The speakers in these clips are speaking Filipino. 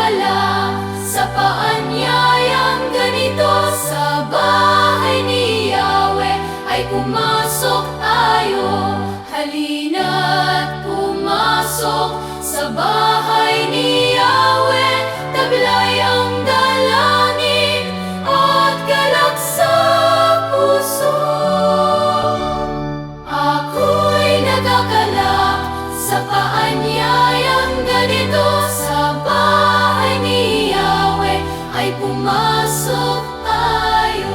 nagdadala sa paanyayang ganito. Sa bahay ni Yahweh ay pumasok tayo. Halina't pumasok sa bahay ni Yahweh. Taglay ang dalangin at galak sa puso. Ako'y nagagalak sa paanyayang ganito. Sa bahay ni Yahweh ay pumasok tayo.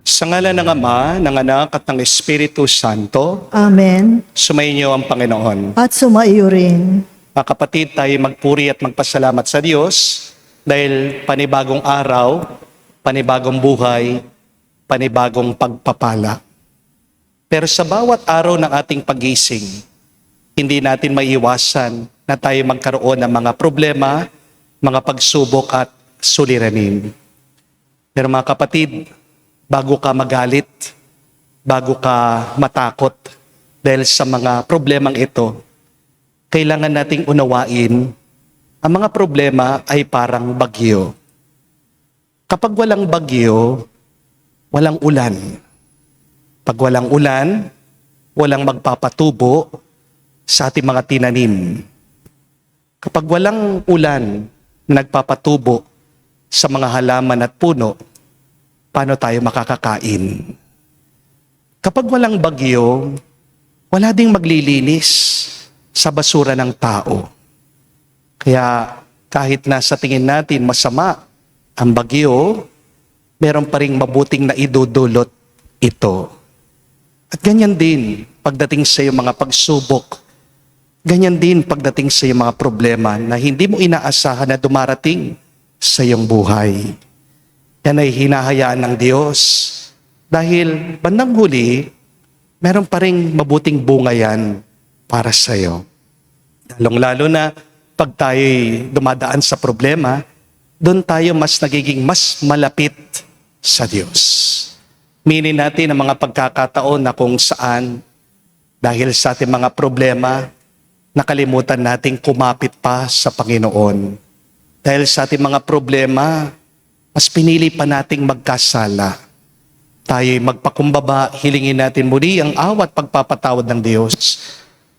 Sa ngalan ng Ama, ng Anak at ng Espiritu Santo, Amen. sumainyo ang Panginoon. At sumaiyo rin. Mga kapatid, tayo magpuri at magpasalamat sa Diyos dahil panibagong araw, panibagong buhay, panibagong pagpapala. Pero sa bawat araw ng ating pagising, hindi natin maiiwasan na tayo magkaroon ng mga problema, mga pagsubok at suliranin. Pero mga kapatid, bago ka magalit, bago ka matakot dahil sa mga problemang ito, kailangan nating unawain ang mga problema ay parang bagyo. Kapag walang bagyo, walang ulan. Pag walang ulan, walang magpapatubo sa ating mga tinanim. Kapag walang ulan na nagpapatubo sa mga halaman at puno, paano tayo makakakain? Kapag walang bagyo, wala ding maglilinis sa basura ng tao. Kaya kahit na sa tingin natin masama ang bagyo, meron pa ring mabuting na idudulot ito. At ganyan din pagdating sa iyong mga pagsubok, ganyan din pagdating sa iyong mga problema na hindi mo inaasahan na dumarating sa iyong buhay. Yan ay hinahayaan ng Diyos dahil bandang huli, meron pa ring mabuting bunga yan para sa iyo. Lalong-lalo na pag tayo'y dumadaan sa problema, doon tayo mas nagiging mas malapit sa Diyos. Minin natin ang mga pagkakataon na kung saan, dahil sa ating mga problema, nakalimutan nating kumapit pa sa Panginoon. Dahil sa ating mga problema, mas pinili pa nating magkasala. Tayo'y magpakumbaba, hilingin natin muli ang awat pagpapatawad ng Diyos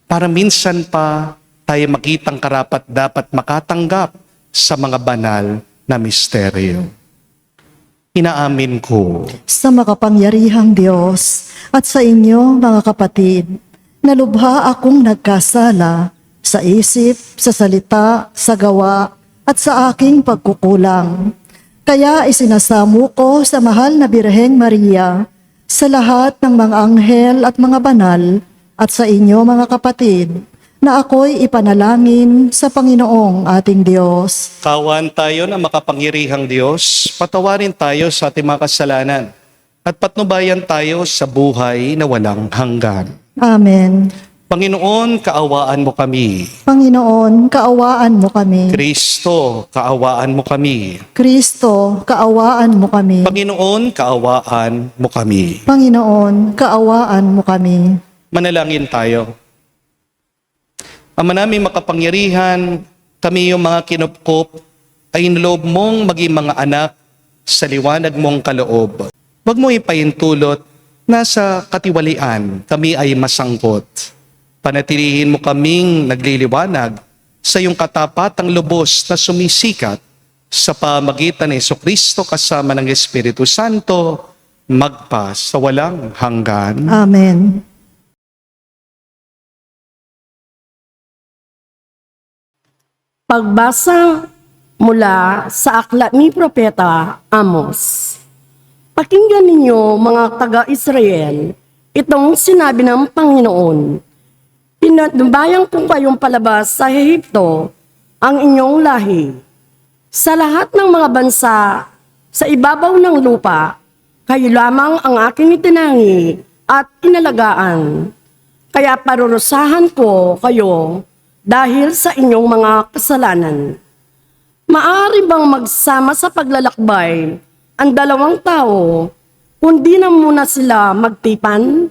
para minsan pa tayo makitang karapat dapat makatanggap sa mga banal na misteryo. Inaamin ko Sa makapangyarihang Diyos at sa inyo, mga kapatid, na lubha akong nagkasala sa isip, sa salita, sa gawa, at sa aking pagkukulang. Kaya isinasamo ko sa mahal na Birheng Maria, sa lahat ng mga anghel at mga banal, at sa inyo, mga kapatid, na ako'y ipanalangin sa Panginoong ating Diyos. kawan tayo na makapangyarihang Diyos, patawarin tayo sa ating mga kasalanan at patnubayan tayo sa buhay na walang hanggan. Amen. Panginoon, kaawaan mo kami. Panginoon, kaawaan mo kami. Kristo, kaawaan mo kami. Kristo, kaawaan mo kami. Panginoon, kaawaan mo kami. Panginoon, kaawaan mo kami. Manalangin tayo. Ama naming makapangyarihan, kami yung mga kinupkop ay inloob mong maging mga anak sa liwanag mong kaloob. Huwag mo ipahintulot na sa katiwalian kami ay masangkot. Panatilihin mo kaming nagliliwanag sa iyong katapatang lubos na sumisikat sa pamagitan ni Jesucristo kasama ng Espiritu Santo, magpa sa walang hanggan. Amen. Pagbasa mula sa aklat ni Propeta Amos. Pakinggan ninyo mga taga-Israel, itong sinabi ng Panginoon. Pinatnubayan ko kayong palabas sa Ehipto, ang inyong lahi. Sa lahat ng mga bansa, sa ibabaw ng lupa, kayo lamang ang aking itinangi at inalagaan. Kaya parurusahan ko kayo dahil sa inyong mga kasalanan. Maaari bang magsama sa paglalakbay ang dalawang tao, kundi na muna sila magtipan?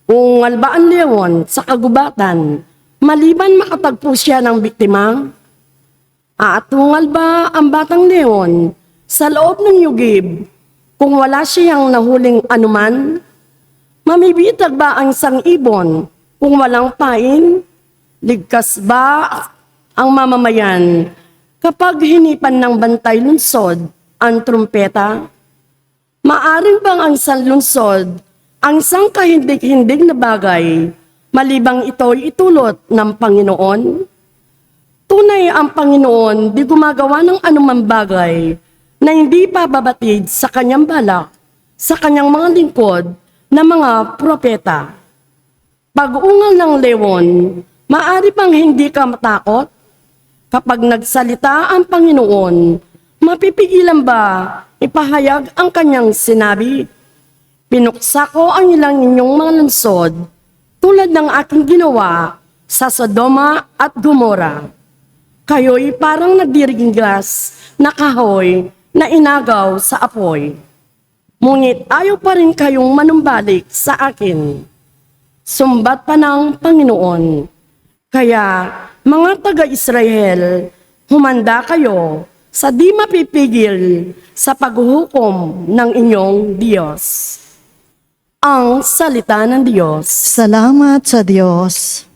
Kung alba ang leon sa kagubatan maliban makatagpo siya ng biktima? Aatungal ba ang batang leon sa loob ng yugib kung wala siyang nahuling anuman? Mamibitag ba ang isang ibon kung walang pain? Ligtas ba ang mamamayan kapag hinipan ng bantay lungsod ang trumpeta? Maaring bang ang isang lungsod ang isang kahindig-hindig na bagay malibang ito'y itulot ng Panginoon? Tunay ang Panginoon di gumagawa ng anumang bagay na hindi pababatid sa kanyang balak, sa kanyang mga lingkod na mga propeta. Pag-ungal ng leon, maaari bang hindi ka matakot? Kapag nagsalita ang Panginoon, mapipigilan ba ipahayag ang kanyang sinabi? Pinuksa ko ang ilang inyong mga lungsod tulad ng aking ginawa sa Sodoma at Gomora. Kayo'y parang nagdiriglas na kahoy na inagaw sa apoy. Ngunit ayaw pa rin kayong manumbalik sa akin. Sumbat pa ng Panginoon. Kaya, mga taga-Israel, humanda kayo sa di mapipigil sa paghuhukom ng inyong Diyos. Ang salita ng Diyos. Salamat sa Diyos.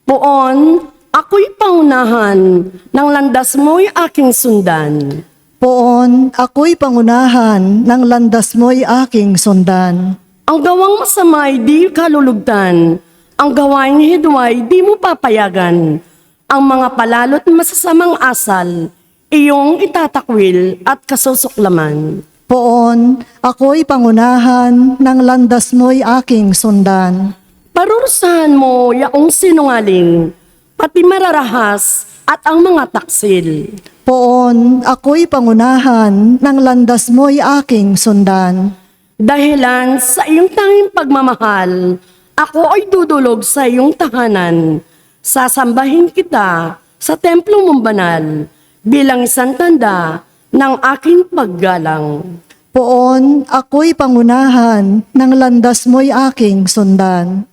Poon, ako'y pangunahan, ng landas mo'y aking sundan. Poon, ako'y pangunahan, ng landas mo'y aking sundan. Ang gawang masama'y di kalulugtan, ang gawaing hidway di mo papayagan. Ang mga palalo't masasamang asal, iyong itatakwil at kasusuklaman. Poon, ako'y pangunahan, ng landas mo'y aking sundan. Parurusahan mo yaong sinungaling, pati mararahas at ang mga taksil. Poon, ako'y pangunahan, ng landas mo'y aking sundan. Dahilan sa iyong tanging pagmamahal, ako ay dudulog sa iyong tahanan. Sasambahin kita sa templo mong banal bilang isang tanda ng aking paggalang. Poon, ako'y pangunahan, ng landas mo'y aking sundan.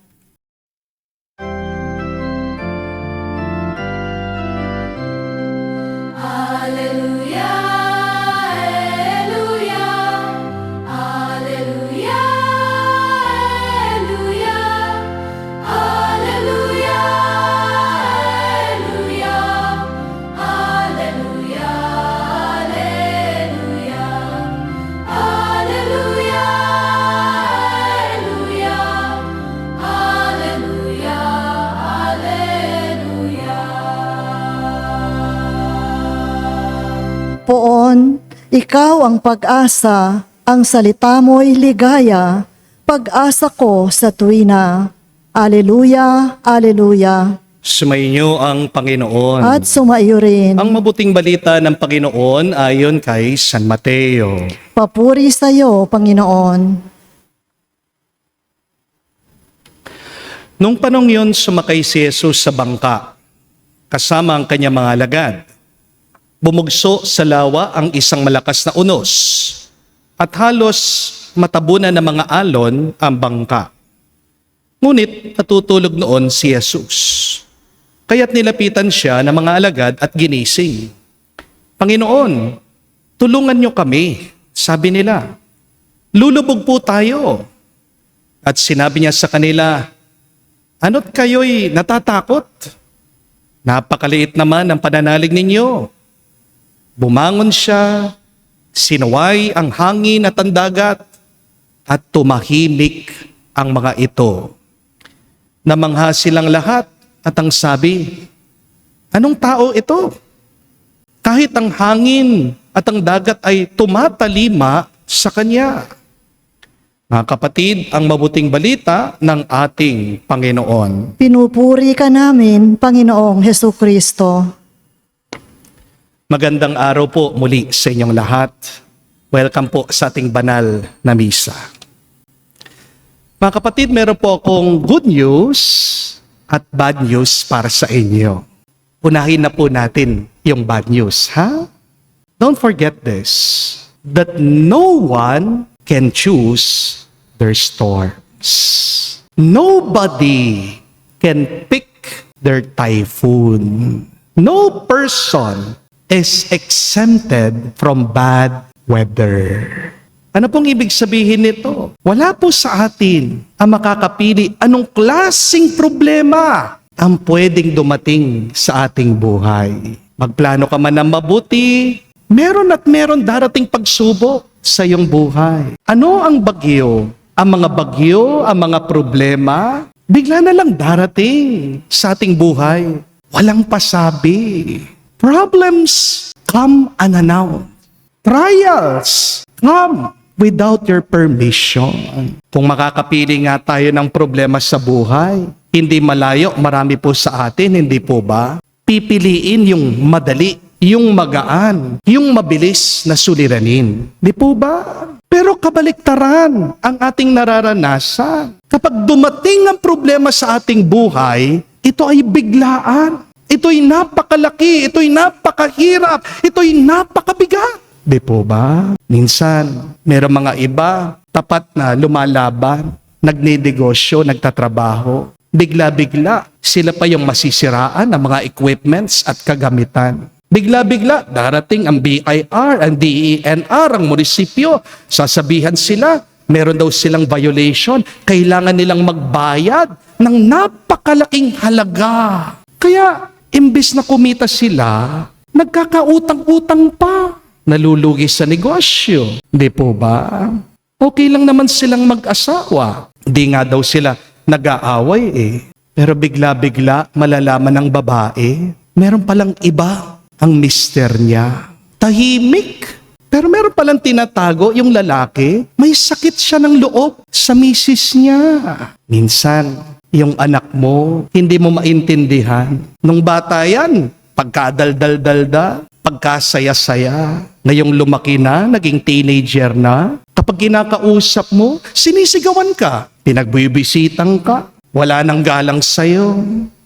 Alleluia, Alleluia, Alleluia, Alleluia, Alleluia, Alleluia, Alleluia, Alleluia, Alleluia, Alleluia. Poon, ikaw ang pag-asa, ang salita mo'y ligaya, pag-asa ko sa tuwina. Aleluya, aleluya. Sumainyo ang Panginoon. At sumaiyo rin. Ang mabuting balita ng Panginoon ayon kay San Mateo. Papuri sa iyo, Panginoon. Nung panong yon, sumakay si Jesus sa bangka, kasama ang kanyang mga alagad. Bumugso sa lawa ang isang malakas na unos, at halos matabunan ng mga alon ang bangka. Ngunit natutulog noon si Jesus. Kaya't nilapitan siya ng mga alagad at ginising. Panginoon, tulungan niyo kami, sabi nila. Lulubog po tayo. At sinabi niya sa kanila, ano't kayo'y natatakot? Napakaliit naman ang pananalig ninyo. Bumangon siya, sinuway ang hangin at ang dagat, at tumahimik ang mga ito. Namangha silang lahat at ang sabi, anong tao ito? Kahit ang hangin at ang dagat ay tumatalima sa kanya. Mga kapatid, ang mabuting balita ng ating Panginoon. Pinupuri ka namin, Panginoong Hesus Kristo. Magandang araw po muli sa inyong lahat. Welcome po sa ating banal na misa. Mga kapatid, meron po akong good news at bad news para sa inyo. Unahin na po natin yung bad news, ha? Don't forget this, that no one can choose their storms. Nobody can pick their typhoon. No person is exempted from bad weather. Ano pong ibig sabihin nito? Wala po sa atin ang makakapili anong klaseng problema ang pwedeng dumating sa ating buhay. Magplano ka man ng mabuti, meron at meron darating pagsubok sa iyong buhay. Ano ang bagyo? Ang mga bagyo, ang mga problema, bigla na lang darating sa ating buhay. Walang pasabi. Problems come unannounced. Trials come without your permission. Kung makakapili nga tayo ng problema sa buhay, hindi malayo, marami po sa atin, hindi po ba? Pipiliin yung madali, yung magaan, yung mabilis na suliranin. Di po ba? Pero kabaliktaran ang ating nararanasan. Kapag dumating ang problema sa ating buhay, ito ay biglaan. Ito'y napakalaki, ito'y napakahirap, ito'y napakabigat. Di po ba? Minsan, meron mga iba, tapat na lumalaban, nagnenegosyo, nagtatrabaho. Bigla-bigla, sila pa yung masisiraan ng mga equipments at kagamitan. Bigla-bigla, darating ang BIR, ang DENR, ang munisipyo. Sasabihan sila, meron daw silang violation, kailangan nilang magbayad ng napakalaking halaga. Kaya, imbis na kumita sila, nagkakautang-utang pa. Nalulugi sa negosyo. Di po ba? Okay lang naman silang mag-asawa. Di nga daw sila nag-aaway eh. Pero bigla-bigla malalaman ng babae, meron palang iba ang mister niya. Tahimik. Pero meron palang tinatago yung lalaki, may sakit siya ng loob sa misis niya. Minsan, yung anak mo, hindi mo maintindihan. Nung bata yan, pagkadaldal-dalda, pagkasaya-saya, ngayong lumaki na, naging teenager na, kapag kinakausap mo, sinisigawan ka, pinagbibisitang ka, wala nang galang sa'yo.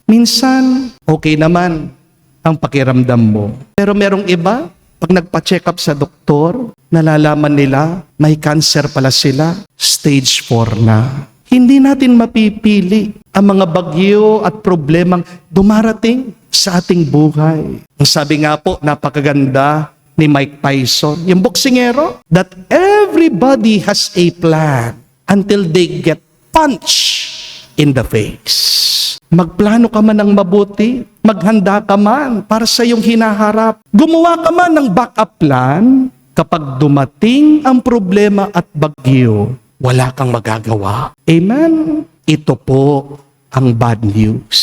Minsan, okay naman ang pakiramdam mo. Pero merong iba, pag nagpa-check up sa doktor, nalalaman nila, may cancer pala sila, stage 4 na. Hindi natin mapipili ang mga bagyo at problemang dumarating sa ating buhay. Ang sabi nga po, napakaganda ni Mike Tyson, yung boksingero, that everybody has a plan until they get punched in the face. Magplano ka man ng mabuti, maghanda ka man para sa iyong hinaharap. Gumawa ka man ng backup plan, kapag dumating ang problema at bagyo, wala kang magagawa. Amen? Ito po ang bad news.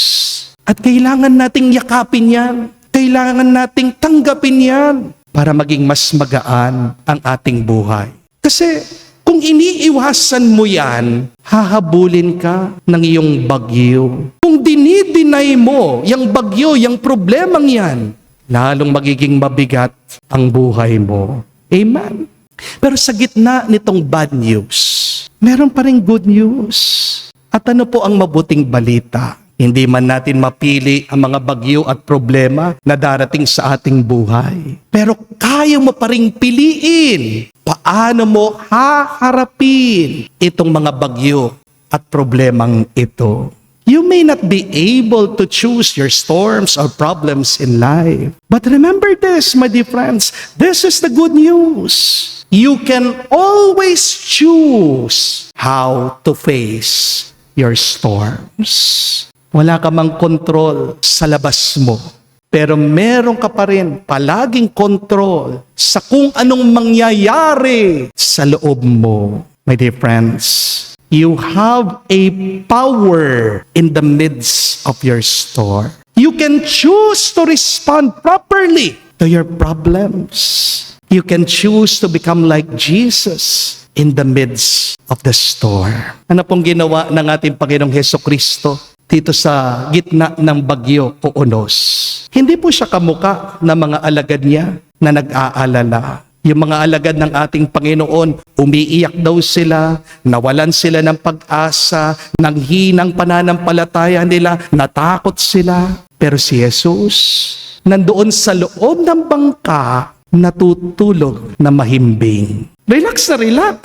At kailangan nating yakapin yan. Kailangan nating tanggapin yan para maging mas magaan ang ating buhay. Kasi kung iniiwasan mo yan, hahabulin ka ng iyong bagyo. Kung dinidinay mo yung bagyo, yung problemang yan, lalong magiging mabigat ang buhay mo. Amen? Pero sa gitna nitong bad news, meron pa rin good news. At ano po ang mabuting balita? Hindi man natin mapili ang mga bagyo at problema na darating sa ating buhay. Pero kaya mo pa rin piliin paano mo haharapin itong mga bagyo at problemang ito. You may not be able to choose your storms or problems in life. But remember this, my dear friends, this is the good news. You can always choose how to face your storms. Wala ka mang kontrol sa labas mo, pero meron ka pa rin palaging kontrol sa kung anong mangyayari sa loob mo. My dear friends, you have a power in the midst of your storm. You can choose to respond properly to your problems. You can choose to become like Jesus in the midst of the storm. Ano pong ginawa ng ating Panginoong Hesukristo dito sa gitna ng bagyo o unos? Hindi po siya kamuka ng mga alagad niya na nag-aalala. Yung mga alagad ng ating Panginoon, umiiyak daw sila, nawalan sila ng pag-asa, ng hinang pananampalataya nila, natakot sila. Pero si Jesus, nandoon sa loob ng bangka, natutulog na mahimbing. Relax na relax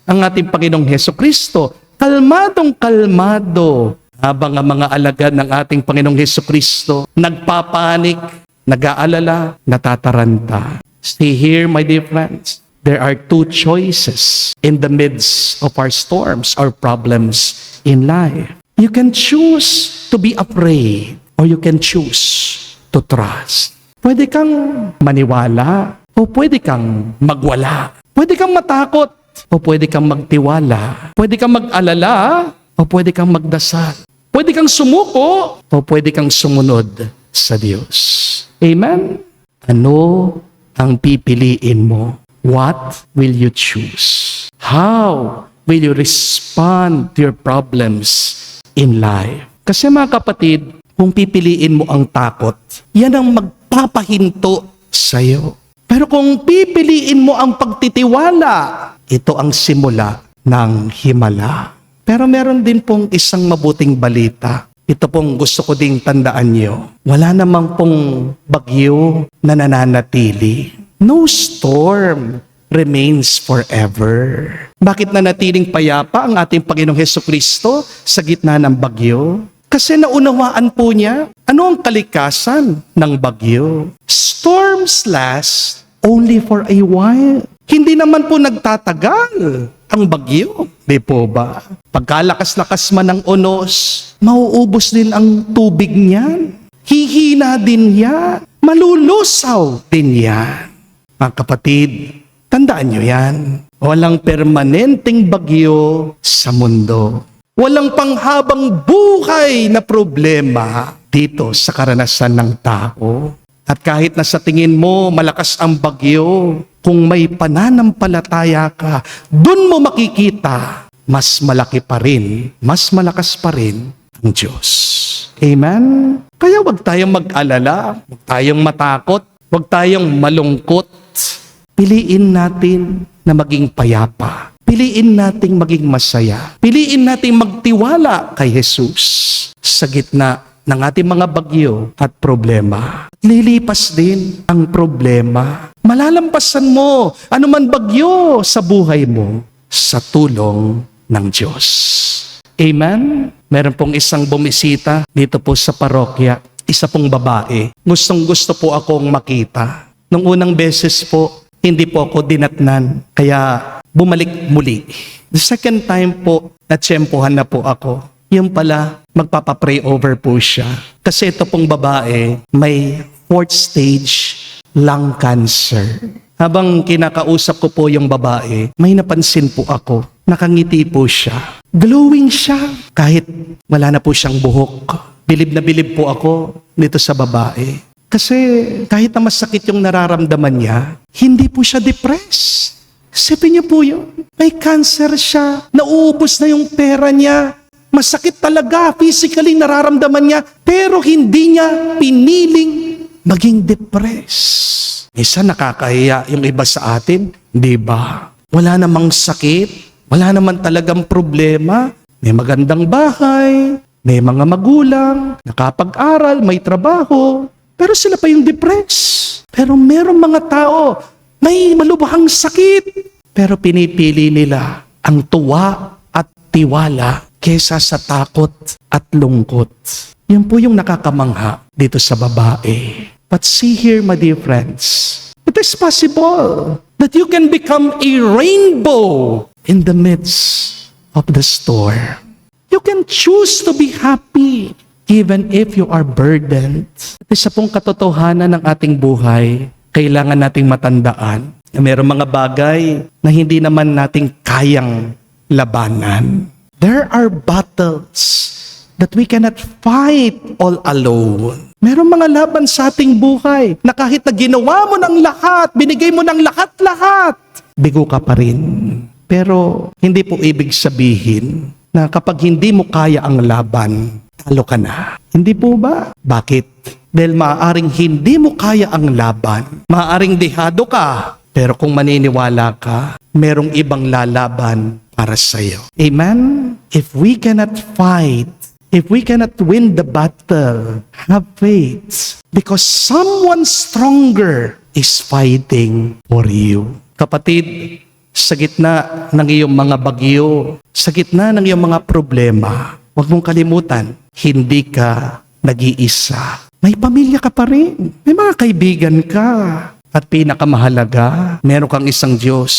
ang ating Panginoong Hesukristo. Kalmadong kalmado Habang ang mga alagad ng ating Panginoong Hesukristo nagpapanik, nag-aalala, natataranta. See here, my dear friends, there are two choices in the midst of our storms, our problems in life. You can choose to be afraid or you can choose to trust. Pwede kang maniwala o pwede kang magwala. Pwede kang matakot o pwede kang magtiwala. Pwede kang mag-alala o pwede kang magdasal. Pwede kang sumuko o pwede kang sumunod sa Diyos. Amen? Ano ang pipiliin mo? What will you choose? How will you respond to your problems in life? Kasi mga kapatid, kung pipiliin mo ang takot, yan ang magpapahinto sa'yo. Pero kung pipiliin mo ang pagtitiwala, ito ang simula ng himala. Pero meron din pong isang mabuting balita. Ito pong gusto ko ding tandaan nyo. Wala namang pong bagyo na nananatili. No storm remains forever. Bakit nanatiling payapa ang ating Panginoong Hesukristo sa gitna ng bagyo? Kasi naunawaan po niya ano ang kalikasan ng bagyo. Storms last only for a while. Hindi naman po nagtatagal ang bagyo. Di po ba? Pagkalakas-lakas man ng unos, mauubos din ang tubig niyan. Hihina din yan. Malulusaw din yan. Mga kapatid, tandaan nyo yan. Walang permanenteng bagyo sa mundo. Walang panghabang buhay na problema dito sa karanasan ng tao. At kahit na sa tingin mo malakas ang bagyo, kung may pananampalataya ka, dun mo makikita, mas malaki pa rin, mas malakas pa rin ang Diyos. Amen? Kaya wag tayong mag-alala, wag tayong matakot, wag tayong malungkot. Piliin natin na maging payapa. Piliin nating maging masaya. Piliin nating magtiwala kay Jesus sa gitna ng ating mga bagyo at problema. Lilipas din ang problema. Malalampasan mo anuman bagyo sa buhay mo sa tulong ng Diyos. Amen? Meron pong isang bumisita dito po sa parokya. Isa pong babae. Gustong-gusto po akong makita. Nung unang beses po, hindi po ako dinatnan. Kaya bumalik muli. The second time po, natsyempohan na po ako. Yung pala, magpapapray over po siya. Kasi ito pong babae, may 4th stage lung cancer. Habang kinakausap ko po yung babae, may napansin po ako. Nakangiti po siya. Glowing siya. Kahit wala na po siyang buhok. Bilib na bilib po ako dito sa babae. Kasi kahit na masakit yung nararamdaman niya, hindi po siya depressed. Isipin niyo po yun. May cancer siya. Nauubos na yung pera niya. Masakit talaga, physically nararamdaman niya, pero hindi niya piniling maging depressed. Isa nakakahiya yung iba sa atin, di ba? Wala namang sakit, wala naman talagang problema, may magandang bahay, may mga magulang, nakapag-aral, may trabaho, pero sila pa yung depressed. Pero merong mga tao, may malubhang sakit, pero pinipili nila ang tuwa at tiwala kesa sa takot at lungkot. Yan po yung nakakamangha dito sa babae. But see here, my dear friends, it is possible that you can become a rainbow in the midst of the storm. You can choose to be happy even if you are burdened. Isa pong katotohanan ng ating buhay, kailangan nating matandaan na mayroong mga bagay na hindi naman nating kayang labanan. There are battles that we cannot fight all alone. Merong mga laban sa ating buhay na kahit na ginawa mo ng lahat, binigay mo ng lahat-lahat, bigo ka pa rin. Pero hindi po ibig sabihin na kapag hindi mo kaya ang laban, talo ka na. Hindi po ba? Bakit? Dahil maaaring hindi mo kaya ang laban, maaaring dehado ka, pero kung maniniwala ka, merong ibang lalaban para sa iyo. Amen? If we cannot fight, if we cannot win the battle, have faith. Because someone stronger is fighting for you. Kapatid, sa gitna ng iyong mga bagyo, sa gitna ng iyong mga problema, huwag mong kalimutan, hindi ka nag-iisa. May pamilya ka pa rin. May mga kaibigan ka. At pinakamahalaga, meron kang isang Diyos.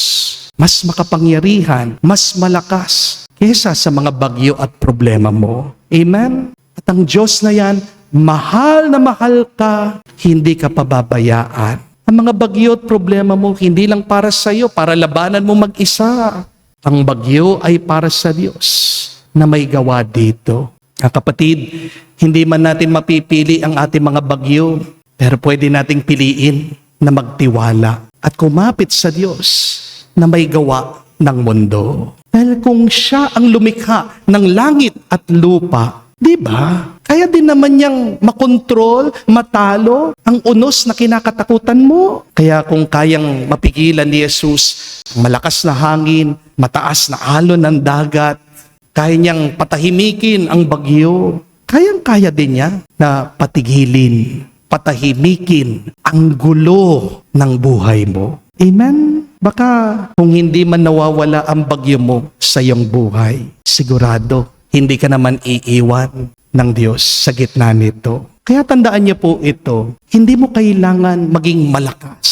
Mas makapangyarihan, mas malakas kaysa sa mga bagyo at problema mo. Amen? At ang Diyos na yan, mahal na mahal ka, hindi ka pababayaan. Ang mga bagyo at problema mo, hindi lang para sa iyo, para labanan mo mag-isa. Ang bagyo ay para sa Diyos na may gawa dito. Kapatid, hindi man natin mapipili ang ating mga bagyo, pero pwede nating piliin na magtiwala at kumapit sa Diyos na may gawa ng mundo. Dahil kung Siya ang lumikha ng langit at lupa, di ba? Kaya din naman niyang makontrol, matalo ang unos na kinakatakutan mo. Kaya kung kayang mapigilan ni Jesus ang malakas na hangin, mataas na alon ng dagat, kaya niyang patahimikin ang bagyo, kayang-kaya din niya na patigilin, patahimikin ang gulo ng buhay mo. Amen? Baka kung hindi man nawawala ang bagyo mo sa iyong buhay, sigurado hindi ka naman iiwan ng Diyos sa gitna nito. Kaya tandaan niyo po ito, hindi mo kailangan maging malakas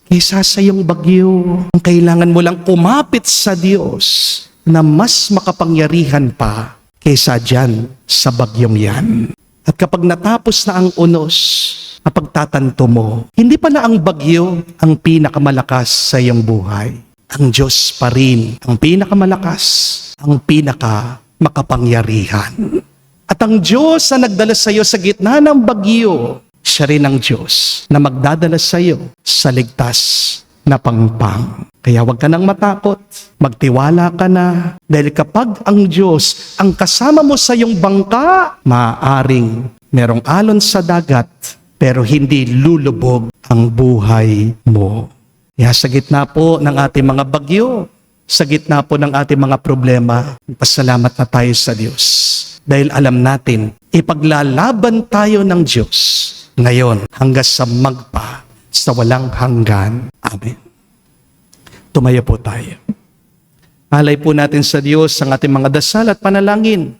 kaysa sa iyong bagyo. Ang kailangan mo lang kumapit sa Diyos na mas makapangyarihan pa kaysa dyan sa bagyong yan. At kapag natapos na ang unos, kapag tatanto mo, hindi pala ang bagyo ang pinakamalakas sa iyong buhay. Ang Diyos pa rin ang pinakamalakas, ang makapangyarihan. At ang Diyos na nagdala sa iyo sa gitna ng bagyo, Siya rin ang Diyos na magdadala sa iyo sa ligtas na pangpang. Kaya huwag ka nang matakot, magtiwala ka na, dahil kapag ang Diyos ang kasama mo sa iyong bangka, maaaring merong alon sa dagat, pero hindi lulubog ang buhay mo. Kaya sa gitna po ng ating mga bagyo, sa gitna po ng ating mga problema, pasalamat na tayo sa Diyos. Dahil alam natin, ipaglalaban tayo ng Diyos ngayon hanggang sa magpa sa walang hanggan. Amen. Tumayo po tayo. Alay po natin sa Diyos ang ating mga dasal at panalangin.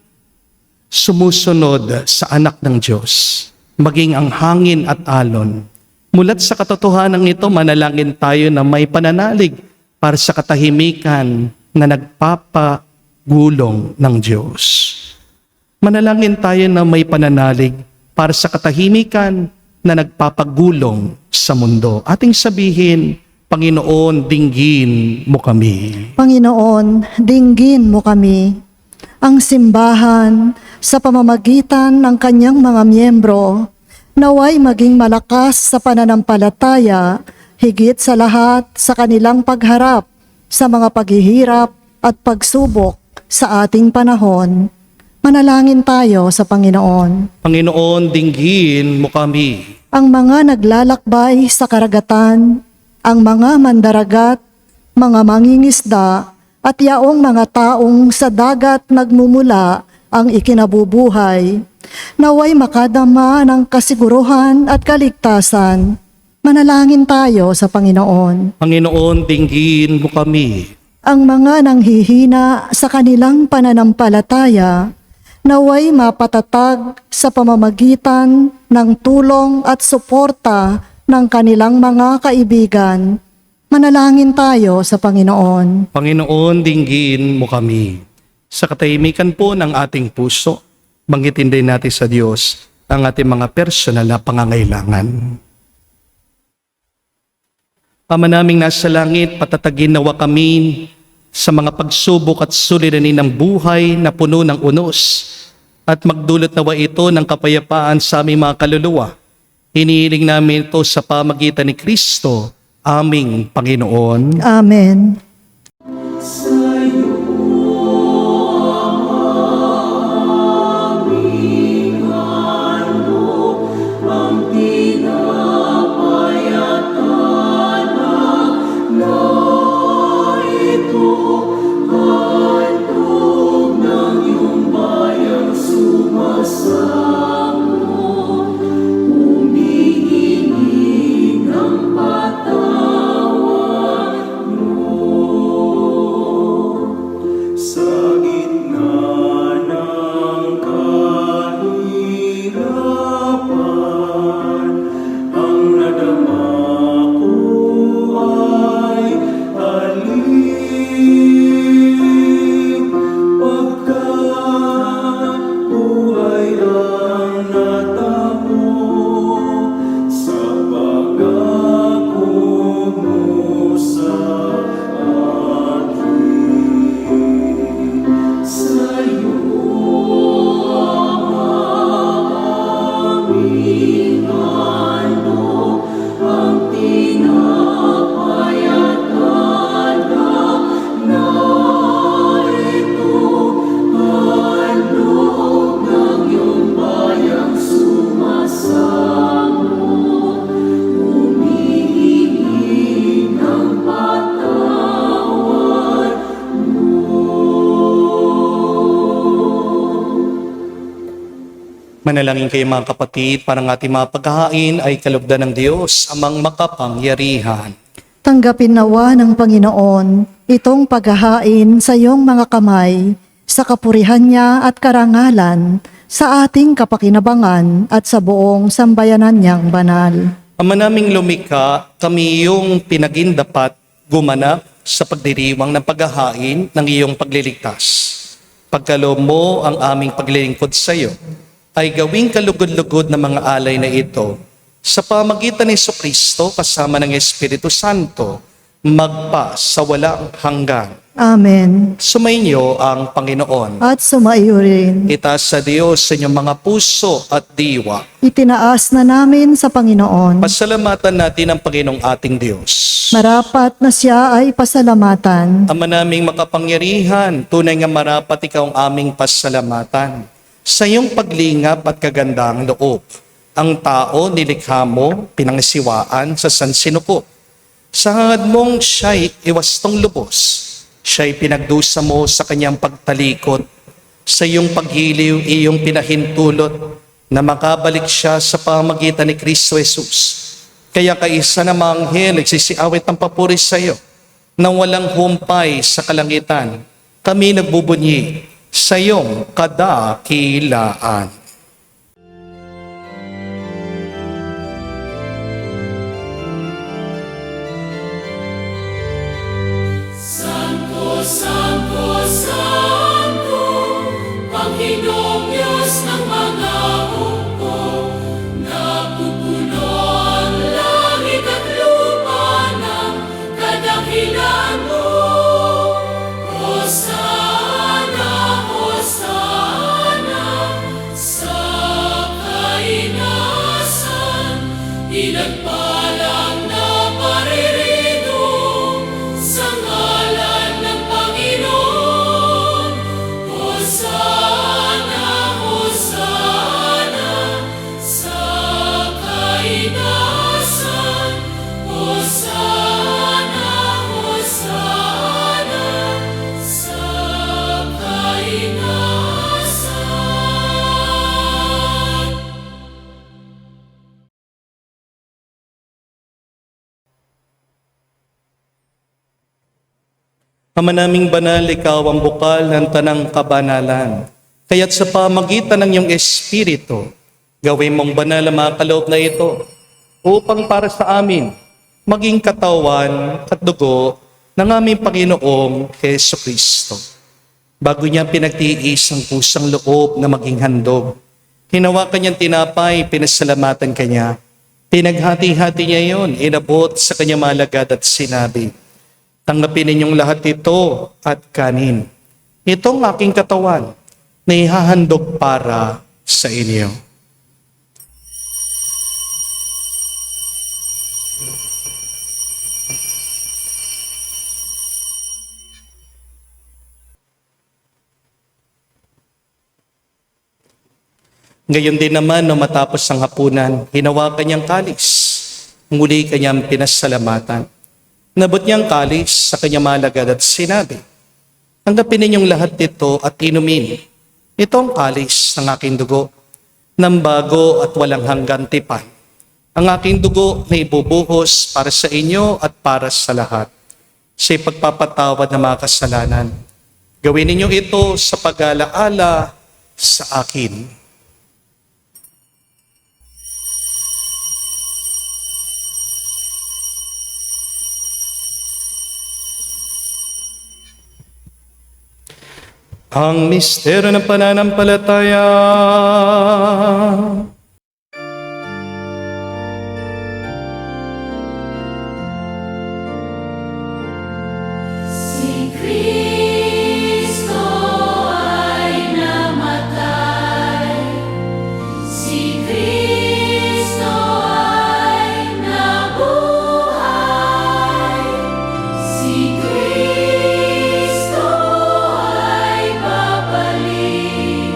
Sumusunod sa anak ng Diyos, maging ang hangin at alon. Mulat sa katotohanan ito, manalangin tayo na may pananalig para sa katahimikan na nagpapagulong ng Diyos. Manalangin tayo na may pananalig para sa katahimikan na nagpapagulong sa mundo. Ating sabihin, Panginoon, dinggin mo kami. Panginoon, dinggin mo kami. Ang simbahan sa pamamagitan ng kanyang mga miyembro naway maging malakas sa pananampalataya, higit sa lahat sa kanilang pagharap sa mga paghihirap at pagsubok sa ating panahon. Manalangin tayo sa Panginoon. Panginoon, dinggin mo kami. Ang mga naglalakbay sa karagatan, ang mga mandaragat, mga mangingisda, at yaong mga taong sa dagat nagmumula ang ikinabubuhay, naway makadama ng kasiguruhan at kaligtasan. Manalangin tayo sa Panginoon. Panginoon, dinggin mo kami. Ang mga nanghihina sa kanilang pananampalataya, naway mapatatag sa pamamagitan ng tulong at suporta ng kanilang mga kaibigan. Manalangin tayo sa Panginoon. Panginoon, dinggin mo kami. Sa katahimikan po ng ating puso, banggitin din natin sa Diyos ang ating mga personal na pangangailangan. Ama naming nasa langit, patatagin nawa kami sa mga pagsubok at suliranin ng buhay na puno ng unos, at magdulot nawa ito ng kapayapaan sa aming mga kaluluwa. Hinihiling namin ito sa pamagitan ni Kristo, aming Panginoon. Amen. Manalangin kayo mga kapatid, para ng ating mga paghahain ay kalugdan ng Diyos, amang makapangyarihan. Tanggapin nawa ng Panginoon itong paghahain sa iyong mga kamay, sa kapurihan niya at karangalan, sa ating kapakinabangan at sa buong sambayanan niyang banal. Ama naming lumikha, kami iyong pinagindapat gumanap sa pagdiriwang ng paghahain ng iyong pagliligtas. Pagkaloob mo ang aming paglilingkod sa iyo, ay gawing kalugod-lugod na mga alay na ito sa pamagitan ni Jesucristo kasama ng Espiritu Santo, magpa sa walang hanggan. Amen. Sumainyo ang Panginoon. At sumaiyo rin. Itaas sa Diyos sa inyong mga puso at diwa. Itinaas na namin sa Panginoon. Pasalamatan natin ang Panginoong ating Diyos. Marapat na siya ay pasalamatan. Ama naming makapangyarihan, tunay nga marapat ikaw ang aming pasalamatan. Sa iyong paglingap at kagandang loob, ang tao nilikha mo, pinangisiwaan sa sansinuko. Sa hangad mong siya'y iwastong lubos, siya'y pinagdusa mo sa kanyang pagtalikod. Sa iyong paghiliw, iyong pinahintulot na makabalik siya sa pamagitan ni Kristo Jesus. Kaya kaisa na mga anghel nagsisiawit ng papuri sa iyo, nang walang humpay sa kalangitan, kami nagbubunyi sa iyong kadakilaan. Santo, Santo, Santo, Panginoong Diyos ng mga hukbo, napupuno ang langit at lupa ng kadakilaan mo. Hosana, Hosana, sa kainasan, pinagpalang na paririto sa ngalan ng Panginoon. Hosana, Hosana, sa kainasan. Hosana, Hosana, sa kainasan. Ama naming banal, ikaw ang bukal ng tanang kabanalan. Kaya't sa pamagitan ng iyong Espiritu, gawin mong banal ang mga kaloob na ito upang para sa amin maging katawan at dugo ng aming Panginoong Hesus Kristo. Bago niya pinagtiis ang pusang loob na maging handog, hinawakan niyang tinapay, pinasalamatan kanya. Pinaghati-hati niya yon, inabot sa kanyang malagad at sinabi, tanggapin ninyong lahat ito at kanin. Itong aking katawan na ihahandog para sa inyo. Ngayon din naman, no matapos ang hapunan, hinawakan niyang kalis. Muli kanyang pinasalamatan. Nabot niyang kalis sa kanyang malagad at sinabi, tanggapin ninyong lahat ito at inumin. Ito ang kalis ng aking dugo, ng bago at walang hanggang tipan. Ang aking dugo na ibubuhos para sa inyo at para sa lahat, sa pagpapatawad ng mga kasalanan. Gawin ninyo ito sa pag-alaala sa akin. Ang misteryo ng pananampalataya. Si Kristo ay namatay, si Kristo ay nabuhay, si Kristo ay babalik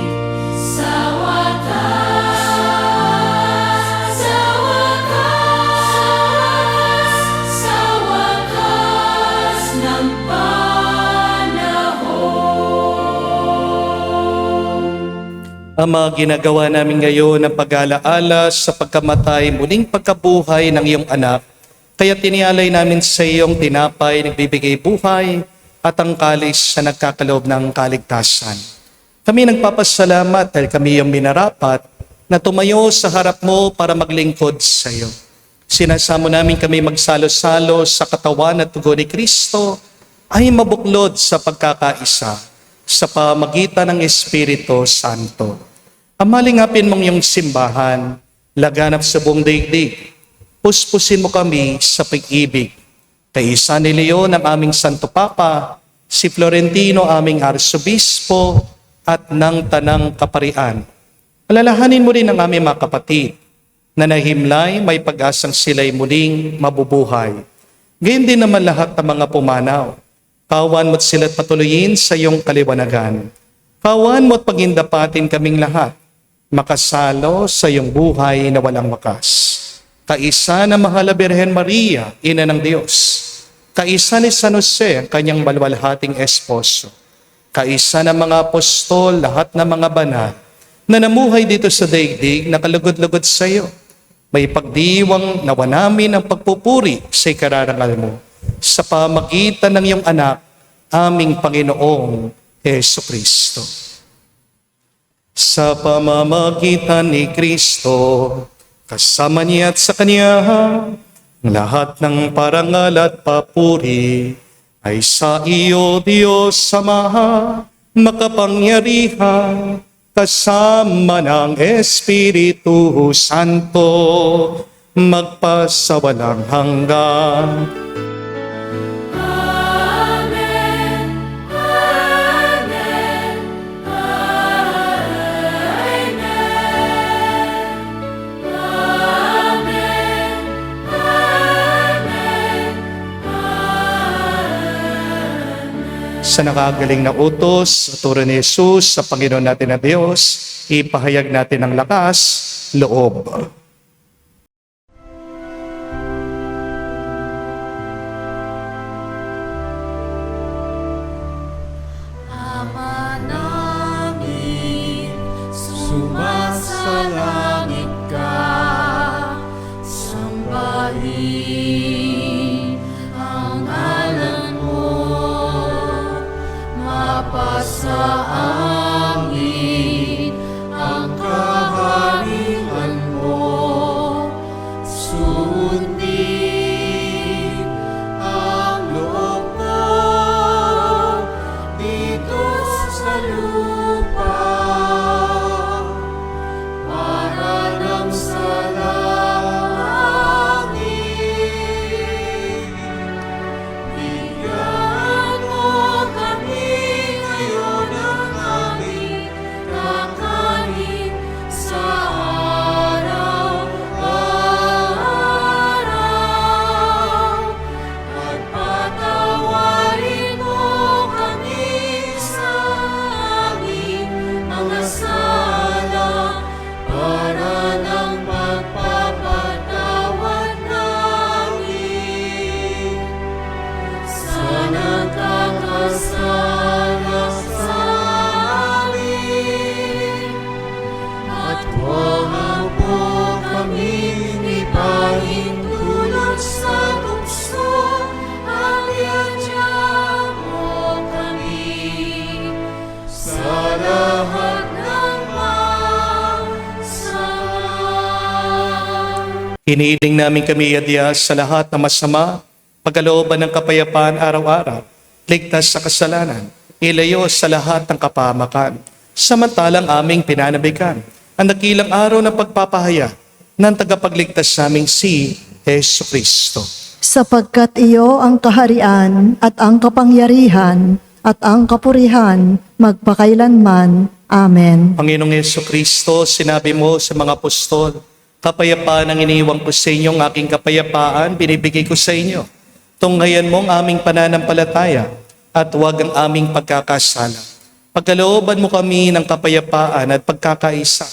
sa wakas. ang mga ginagawa namin ngayon ng pag-alaala sa pagkamatay, muling pagkabuhay ng iyong anak. Kaya tinialay namin sa iyong tinapay, nagbibigay buhay, at ang kalis na nagkakaloob ng kaligtasan. Kami nagpapasalamat dahil kami yung minarapat na tumayo sa harap mo para maglingkod sa iyo. Sinasamo namin kami magsalo-salo sa katawan at dugo ni Kristo ay mabuklod sa pagkakaisa sa pamagitan ng Espiritu Santo. Amalingapin mong iyong simbahan, laganap sa buong daigdig. Puspusin mo kami sa pag-ibig. Kaisa ni Leon ang aming Santo Papa, si Florentino aming Arsobispo, at ng Tanang Kaparian. Alalahanin mo rin ang aming mga kapatid na nahimlay, may pag-asang sila'y muling mabubuhay. Gayon din naman lahat ng mga pumanaw. Kawan mo't sila't patuloyin sa iyong kaliwanagan. Kawan mo't pagindapatin kaming lahat, makasalo sa iyong buhay na walang wakas. Kaisa na mahal na Birhen Maria, Ina ng Diyos. Kaisa ni San Jose, ang kanyang malwalhating esposo. Kaisa ng mga apostol, lahat ng mga banal, na namuhay dito sa daigdig, nakalugod-lugod sa iyo. May pagdiwang nawa namin ang pagpupuri sa ikararangal mo sa pamagitan ng iyong anak, aming Panginoong Hesus Kristo. Sa pamamagitan ni Kristo, kasama niya at sa Kanya, lahat ng parangal at papuri ay sa iyo, Diyos Ama, makapangyarihan, kasama ng Espiritu Santo, magpasawalang hanggan. Amen. Amen. Amen. Amen. Amen. Sa nakagaling na utos, sa turo ni Jesus, sa Panginoon natin na Diyos, ipahayag natin ang lakas, loob. Ama namin, sumasalangit ka, sambahin ang ngalan mo, mapasa amin ang kaharian mo, sundin ang loob mo dito sa lupa para nang sa langit. Bigyan mo kami ngayon ng aming kakanin sa araw-araw, at patawarin mo kami sa aming mga sala para ng pagpapatawad namin sa nagkakasala sa amin. At huwag mo kami ipahintulot sa tukso, at iadya mo kami sa lahat ng masama. Hinihiling namin kami adya sa lahat ng masama, pagkalooban ng kapayapaan araw-araw, ligtas sa kasalanan, ilayo sa lahat ng kapahamakan, samantalang aming pinanabikan ang dakilang araw ng pagpapahaya ng tagapagligtas naming si Hesus Kristo. Sapagkat iyo ang kaharian at ang kapangyarihan at ang kapurihan magpakailanman. Amen. Panginoong Hesus Kristo, sinabi mo sa mga apostol, kapayapaan ang iniiwan ko sa inyo, ang aking kapayapaan binibigay ko sa inyo. Tunghayan mo ang aming pananampalataya at huwag ang aming pagkakasala. Pagkalooban mo kami ng kapayapaan at pagkakaisa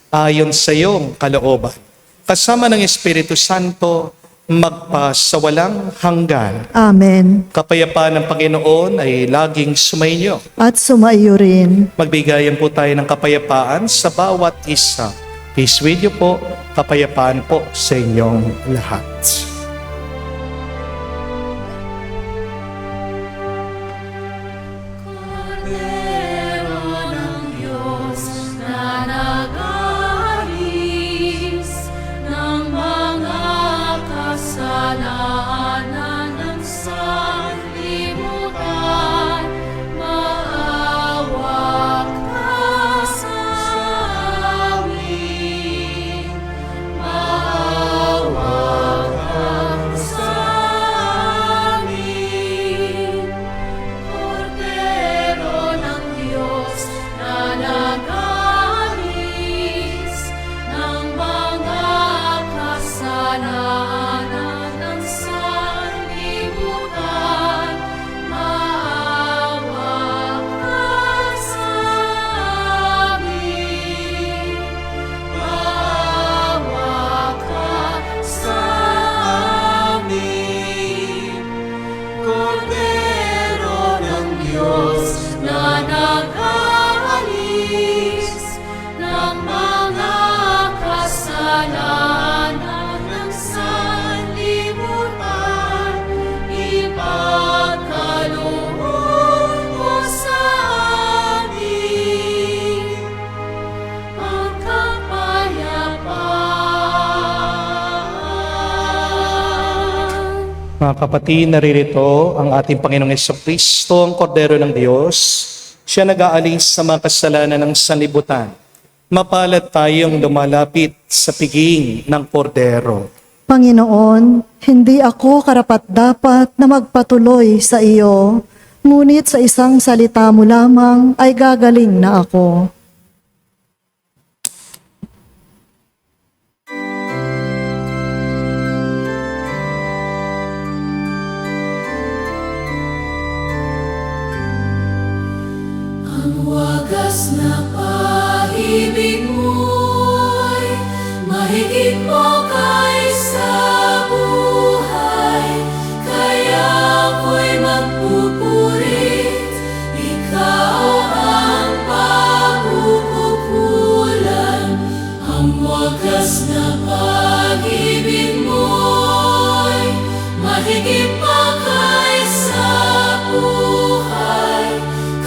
ayon sa iyong kalooban. Kasama ng Espiritu Santo, magpasawalang hanggan. Amen. Kapayapaan ng Panginoon ay laging sumainyo. At sumaiyo rin. Magbigayan po tayo ng kapayapaan sa bawat isa. Peace with you po. Kapayapaan po sa inyong lahat. Kordero ng Diyos na nag-aalis ng mga kasalanan ng sanlibutan, maawa ka sa amin. Maawa ka sa amin. Kordero ng Diyos na nag-aalis ng mga kasalanan ng sanlibutan, maawa ka sa amin. Maawa ka sa amin. Kordero ng Diyos na nag-aalis ng mga kasalanan ng sanlibutan, ipagkaloob mo sa amin ang kapayapaan. Mga kapatid, naririto ang ating Panginoong Jesucristo, ang Kordero ng Diyos. Siya nag-aalis sa mga kasalanan ng sanlibutan. Mapalad tayong lumalapit sa piging ng Kordero. Panginoon, hindi ako karapat-dapat na magpatuloy sa iyo, ngunit sa isang salita mo lamang ay gagaling na ako. Ang wagas na pag-ibig mo'y mahigit mo kaysa buhay. Kaya ako'y magpupurit, ikaw ang pagkukulan. Ang wagas na pag-ibig mo'y mahigit mo kaysa buhay.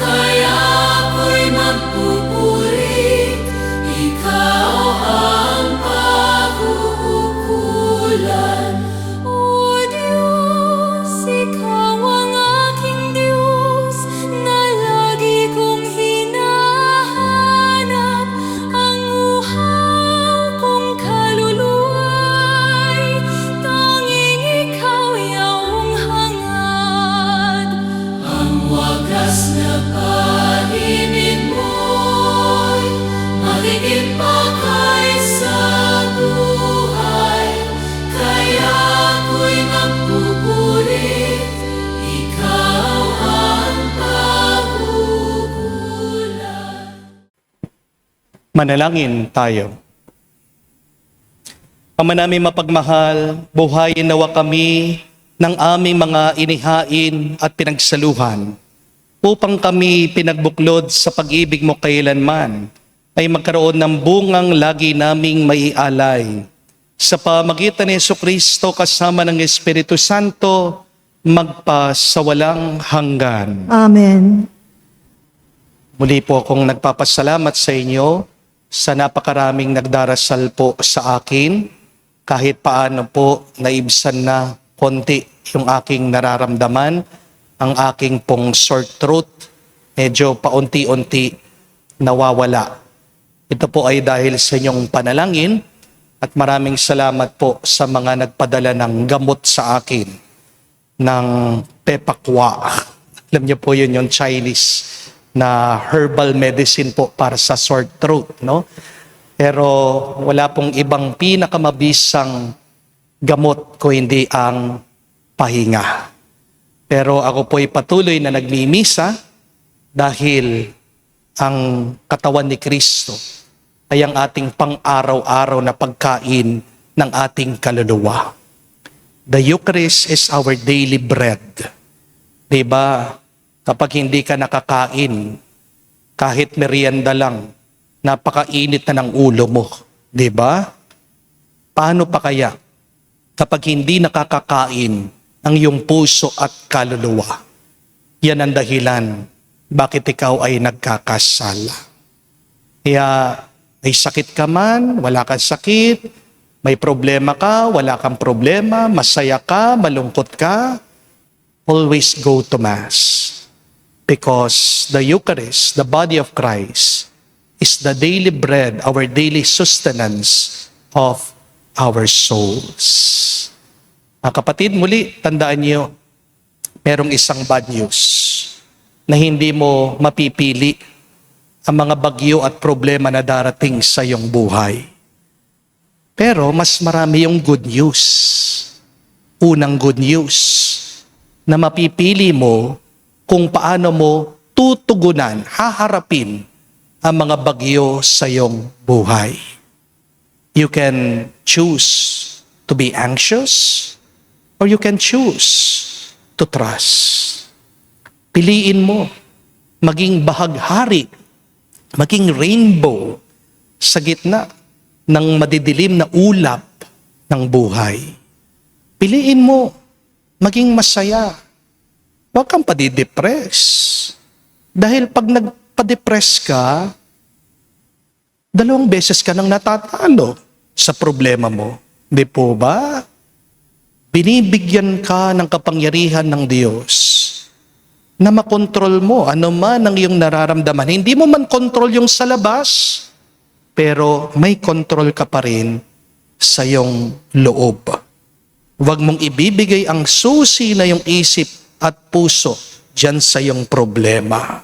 Kaya ako'y magpupurit, ikaw ang pagkukulan. O Diyos, ikaw ang aking Diyos, na lagi kong hinahanap. Ang uhaw kong kaluluwa'y tanging ikaw iyong hangad. Ang wagas na pag-ibig mo'y mahigit pa kaysa buhay. Kaya ako'y magpupurit, ikaw ang pagkukulan. Manalangin tayo. Ama namin mapagmahal, buhayin nawa kami ng aming mga inihain at pinagsaluhan upang kami pinagbuklod sa pag-ibig mo kailanman ay magkaroon ng bungang lagi naming maialay. Sa pamagitan ni Jesucristo kasama ng Espiritu Santo, magpasawalang hanggan. Amen. Muli po akong nagpapasalamat sa inyo sa napakaraming nagdarasal po sa akin. Kahit paano po naibsan na konti yung aking nararamdaman, ang aking pong sore throat, medyo paunti-unti nawawala. Ito po ay dahil sa inyong panalangin at maraming salamat po sa mga nagpadala ng gamot sa akin ng Pepakwa. Alam niyo po yun yung Chinese na herbal medicine po para sa sore throat, no? Pero wala pong ibang pinakamabisang gamot ko hindi ang pahinga. Pero ako po'y patuloy na nagmimisa dahil ang katawan ni Kristo ay ang ating pang-araw-araw na pagkain ng ating kaluluwa. The Eucharist is our daily bread. Diba? Kapag hindi ka nakakain, kahit merienda lang, napakainit na ng ulo mo. Diba? Paano pa kaya kapag hindi nakakakain ang iyong puso at kaluluwa? Yan ang dahilan bakit ikaw ay nagkakasala. Kaya may sakit ka man, wala kang sakit, may problema ka, wala kang problema, masaya ka, malungkot ka, always go to Mass. Because the Eucharist, the body of Christ, is the daily bread, our daily sustenance of our souls. Mga kapatid, muli, tandaan niyo, merong isang bad news na hindi mo mapipili ang mga bagyo at problema na darating sa iyong buhay. Pero mas marami yung good news. Unang good news na mapipili mo kung paano mo tutugunan, haharapin ang mga bagyo sa iyong buhay. You can choose to be anxious or you can choose to trust. Piliin mo maging bahaghari, maging rainbow sa gitna ng madidilim na ulap ng buhay. Piliin mo maging masaya. Huwag kang padidepress. Dahil pag nagpa-depress ka, 2 beses ka nang natatalo sa problema mo. Di po ba? Binibigyan ka ng kapangyarihan ng Diyos na makontrol mo ano man ang iyong nararamdaman. Hindi mo man kontrol yung sa labas, pero may kontrol ka pa rin sa iyong loob. Huwag mong ibibigay ang susi na yung isip at puso dyan sa iyong problema.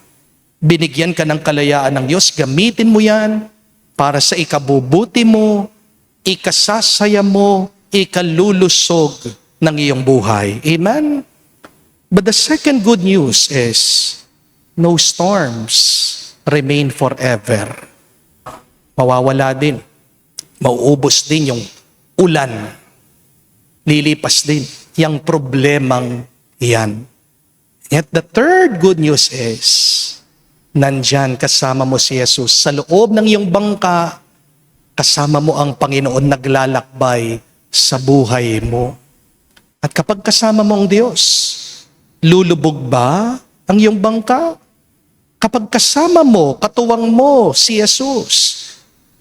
Binigyan ka ng kalayaan ng Diyos, gamitin mo yan para sa ikabubuti mo, ikasasaya mo, ikalulusog ng iyong buhay. Amen? But the second good news is, no storms remain forever. Mawawala din. Mauubos din yung ulan. Lilipas din yung problemang iyan. Yet the third good news is, nandyan kasama mo si Jesus. Sa loob ng iyong bangka, kasama mo ang Panginoon naglalakbay sa buhay mo. At kapag kasama mo ang Diyos, lulubog ba ang iyong bangka? Kapag kasama mo, katuwang mo si Jesus,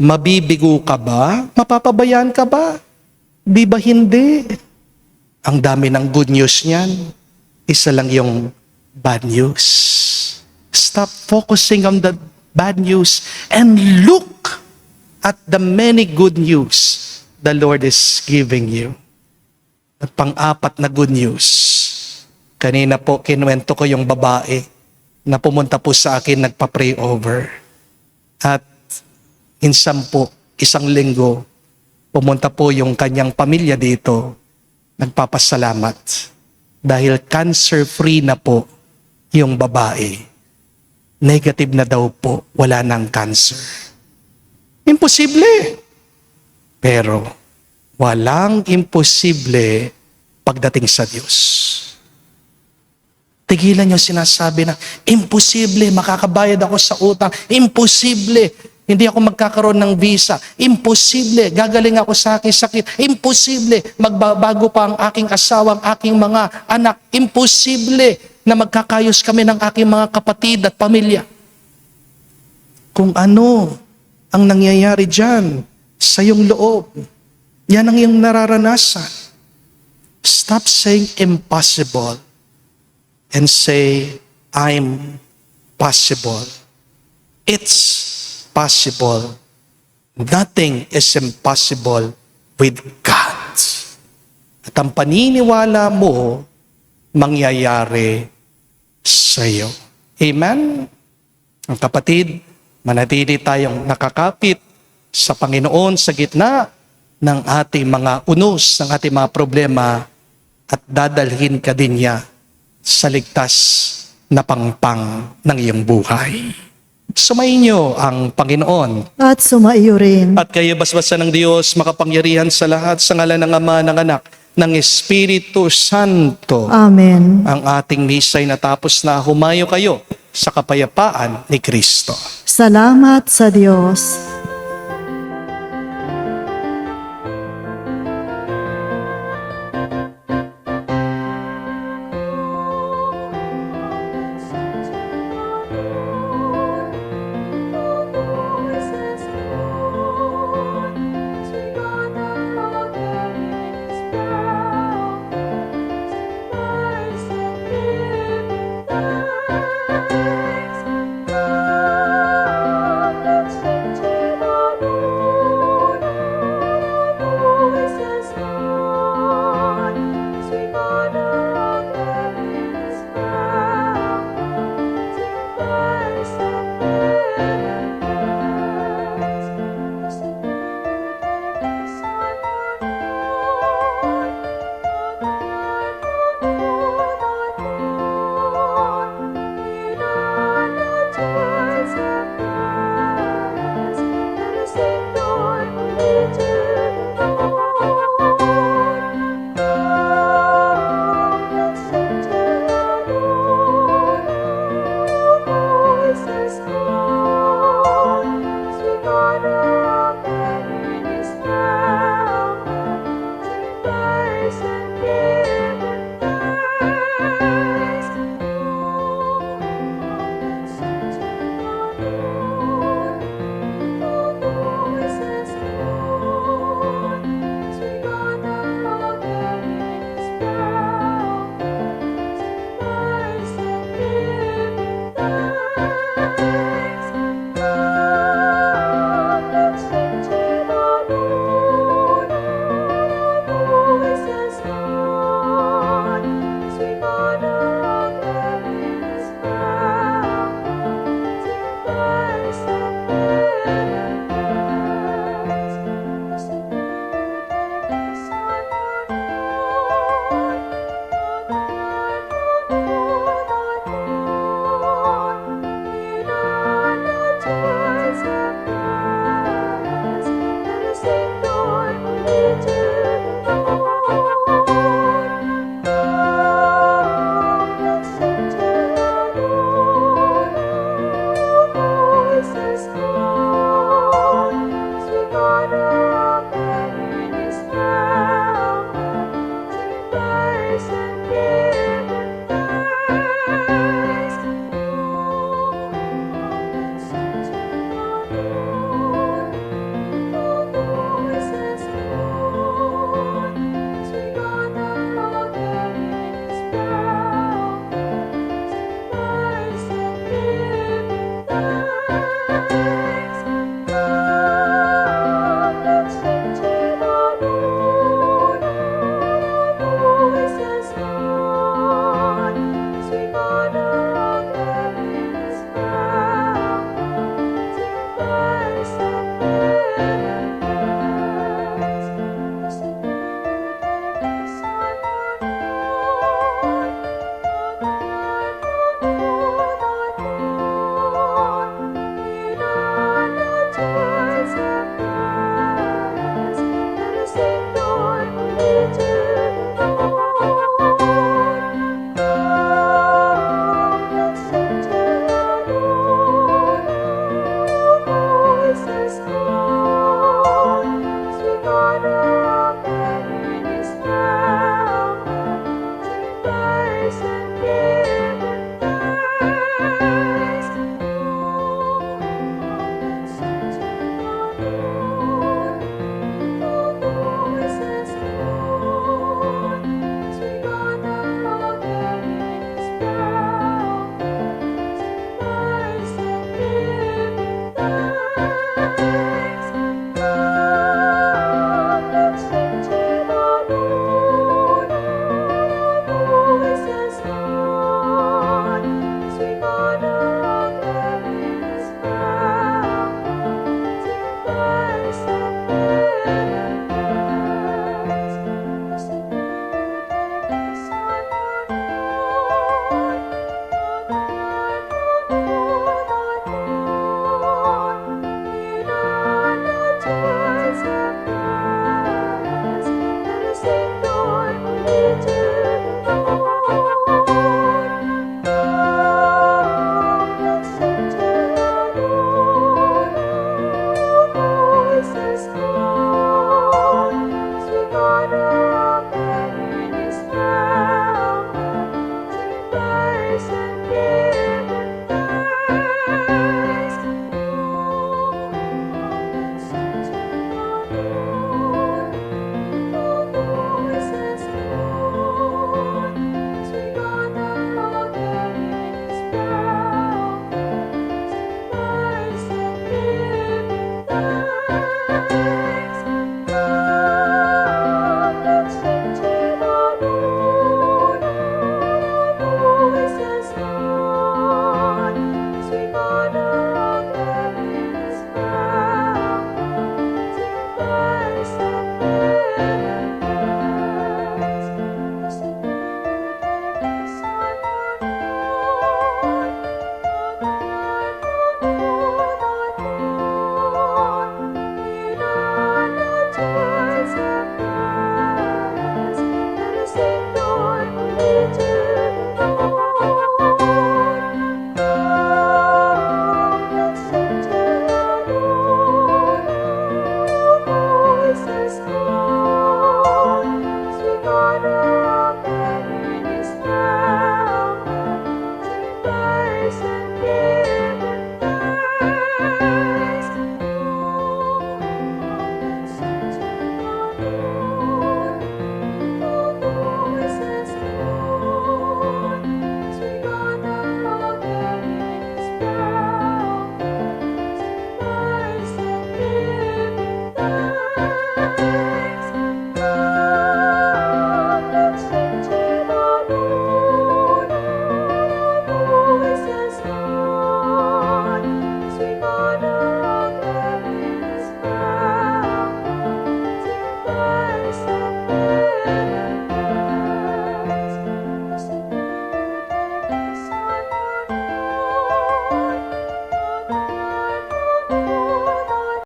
mabibigo ka ba? Mapapabayaan ka ba? Di ba hindi? Ang dami ng good news niyan. Isa lang yung bad news. Stop focusing on the bad news and look at the many good news the Lord is giving you. At pang-apat na good news, kanina po kinuwento ko yung babae na pumunta po sa akin, nagpa-pray over. At insan po, 1 linggo, pumunta po yung kanyang pamilya dito, nagpapasalamat. Dahil cancer-free na po yung babae. Negative na daw po, wala nang cancer. Imposible. Pero walang imposible pagdating sa Diyos. Tigilan yung sinasabi na, imposible, makakabayad ako sa utang. Imposible, hindi ako magkakaroon ng visa. Imposible, gagaling ako sa aking sakit. Imposible, magbabago pa ang aking asawa, ang aking mga anak. Imposible na magkakayos kami ng aking mga kapatid at pamilya. Kung ano ang nangyayari dyan sa iyong loob, yan ang iyong nararanasan. Stop saying impossible and say, I'm possible. It's possible. Nothing is impossible with God. At ang paniniwala mo, mangyayari sa iyo. Amen? Ang kapatid, manatili tayong nakakapit sa Panginoon sa gitna ng ating mga unos, ng ating mga problema, at dadalhin ka din niya sa ligtas na pangpang ng iyong buhay. Sumainyo ang Panginoon. At sumaiyo rin. At kayo basbasan ng Diyos, makapangyarihan sa lahat, sa ngalan ng Ama, ng Anak, ng Espiritu Santo. Amen. Ang ating misa'y natapos na. Humayo kayo sa kapayapaan ni Kristo. Salamat sa Diyos.